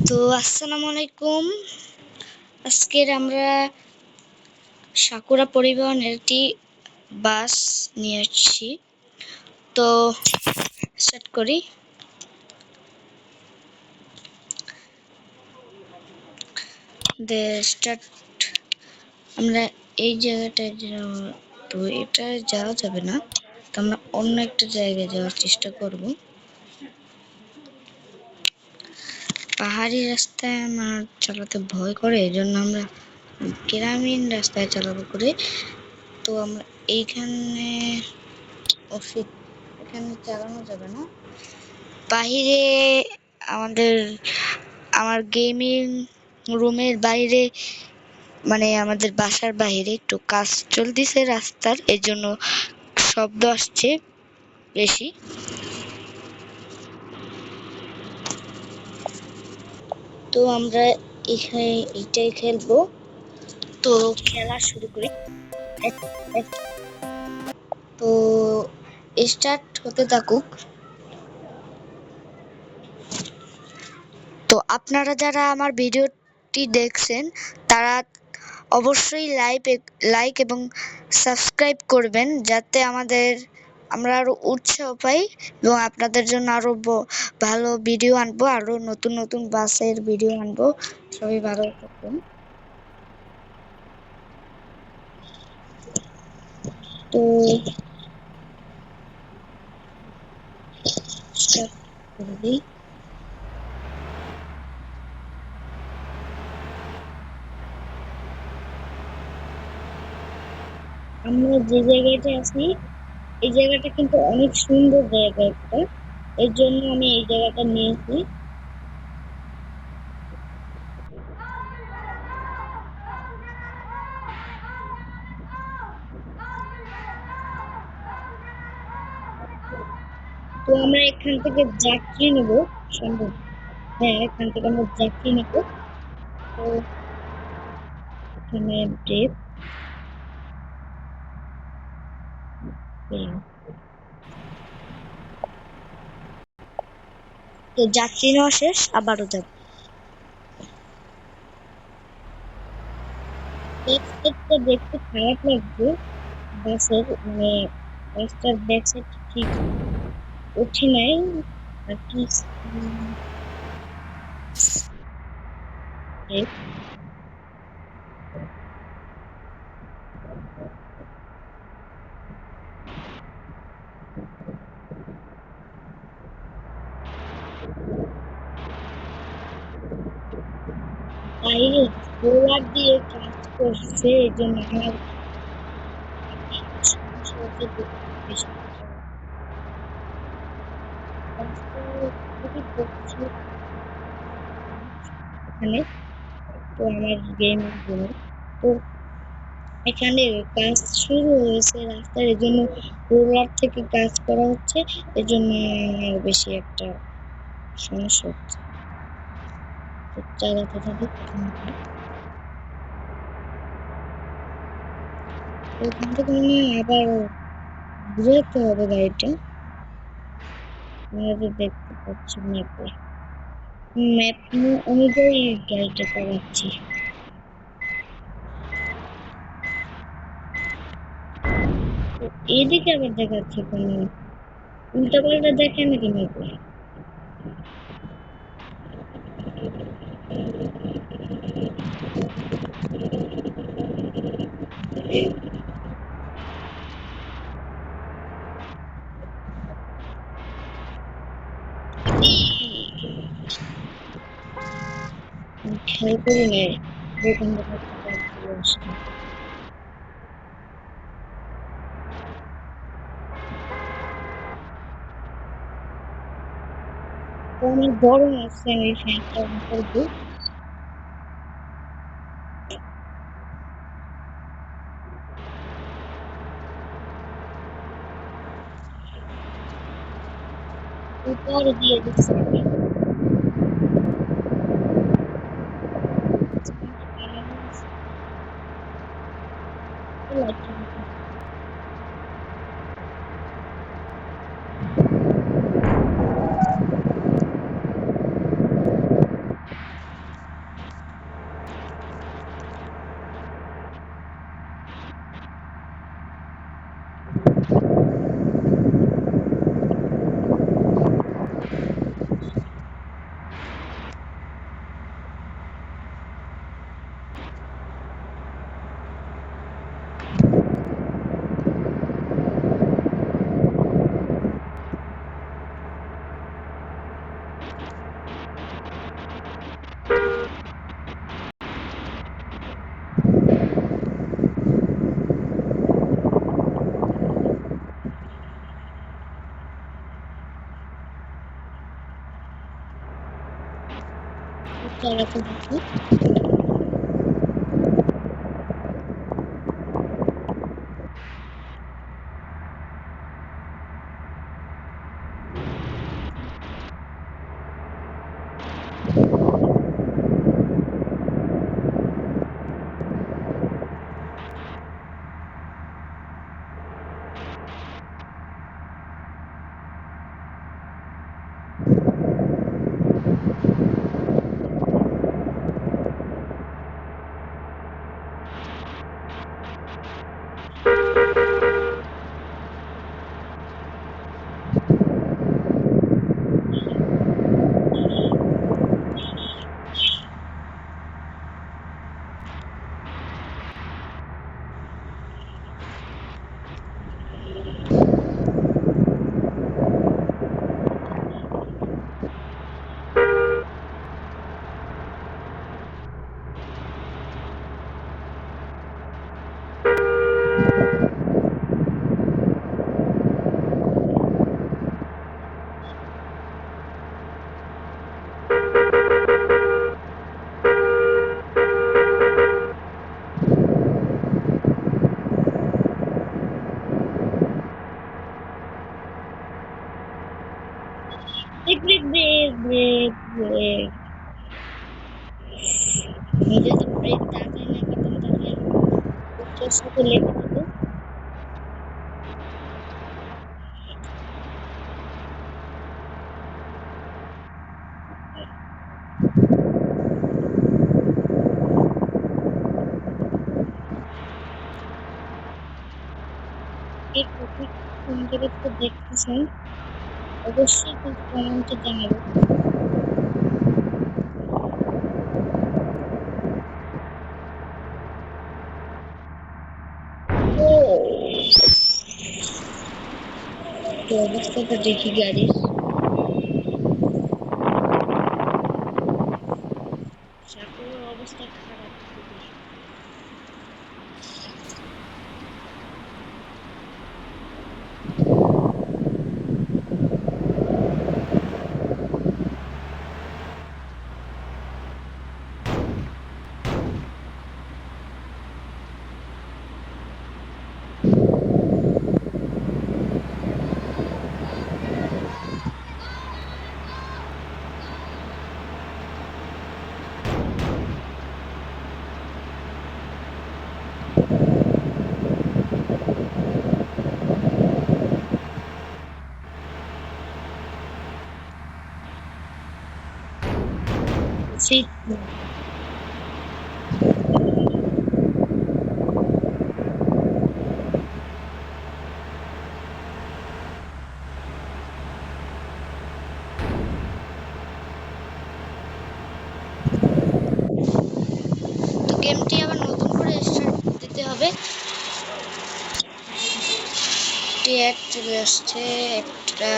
তো আসসালামু আলাইকুম। আজকের আমরা সাকুরা পরিবহনের একটি বাস নিয়ে এসেছি। তো স্টার্ট করি। স্টার্ট। আমরা এই জায়গাটায় তো এটা যাওয়া যাবে না, তো আমরা অন্য একটা জায়গায় যাওয়ার চেষ্টা করব। পাহাড়ি রাস্তায় আমার চালাতে ভয় করে, এই জন্য আমরা গ্রামীণ রাস্তায় চালাবো করে। তো আমরা এইখানে এখানে চালানো যাবে না। বাহিরে আমার গেমিং রুমের বাইরে, মানে আমাদের বাসার বাইরে একটু কাজ চলতেছে রাস্তার, এর জন্য শব্দ আসছে বেশি। তো আমরা এখানে এইটাই খেলবো। তো খেলা শুরু করি। তো স্টার্ট হতে থাকুক। তো আপনারা যারা আমার ভিডিওটি দেখছেন তারা অবশ্যই লাইক এবং সাবস্ক্রাইব করবেন, যাতে আমরা আরো উৎসাহ পাই এবং আপনাদের জন্য আরো ভালো ভিডিও আনবো, আরো নতুন নতুন বাসের ভিডিও আনবো। সবাই ভালো থাকবেন। তো স্টার্ট করে দিই। আমরা যে জায়গাটা আছি, এই জায়গাটা কিন্তু অনেক সুন্দর জায়গা একটা, এর জন্য আমি এই জায়গাটা নিয়েছি। তো আমরা এখান থেকে যাত্রী নেব। সম্ভব, হ্যাঁ, এখান থেকে আমরা যাত্রী নেব। তো এখানে ব্রেক। তো যাত্রী নেওয়া শেষ, আবারও যাব। ব্যাক সাইডটা দেখতে খারাপ লাগছে বাসের, মানে বাসটার ব্যাক সাইড ঠিক উঠি নাই আর কি। বাইরে রোলার দিয়ে কাজ করছে, এই জন্য আমার সমস্যা হচ্ছে বেশি। খুবই প্রচুর এখানে। তো আমার গেম জন্য, তো এখানে কাজ শুরু হয়েছে রাস্তার, এই জন্য রোলার থেকে কাজ করা হচ্ছে, এই জন্য আমার বেশি একটা সমস্যা হচ্ছে। তো চালাতে থাকি। ওখান থেকে মনে হয় আবার ঘুরে যেতে হবে গাড়িটা। আপনারা দেখতে পাচ্ছেন ম্যাপে, ম্যাপ অনুযায়ী গাড়িটা চালাচ্ছি। এদিকে আবার দেখাচ্ছে কোনো উল্টা পাল্টা দেখে নাকি ম্যাপে। খেয়াল করি নাই যেখান থেকে আসছে। তো অনেক গরম আছে, আমি ফ্যানটা অন করবো। উপর দিয়ে দিচ্ছে। চালাতে থাকি। Break break break break. আমি যদি ব্রেক তাড়াতাড়ি না করতাম তাহলে ওটার সাথে লেগে যেত। এই টপিক কোন জায়গা থেকে দেখতেছেন অবশ্যই কিন্তু কমেন্টে জানাবেন। তো অবস্থাটা দেখি গাড়ির, সাঁকোর অবস্থা খারাপ খুবই। সেই গেমটি আবার নতুন করে স্টার্ট দিতে হবে। অ্যাড চলে আসছে একটা।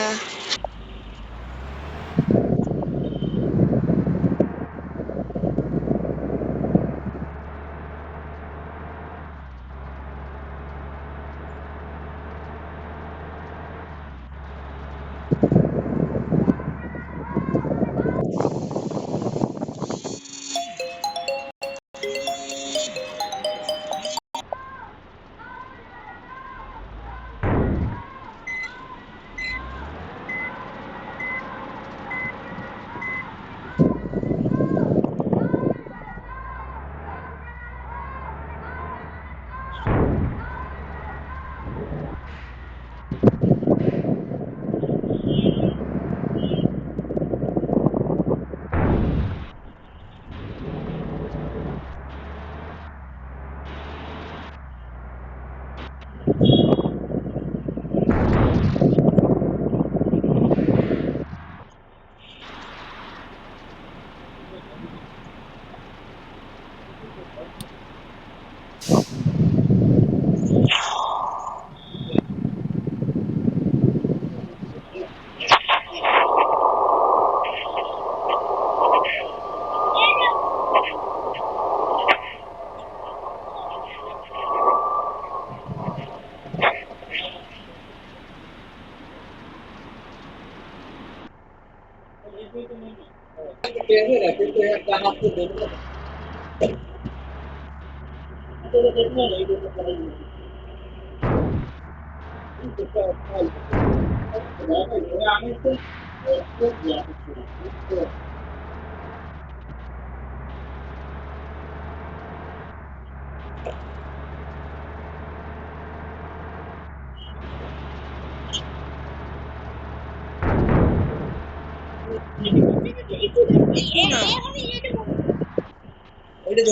ওইটা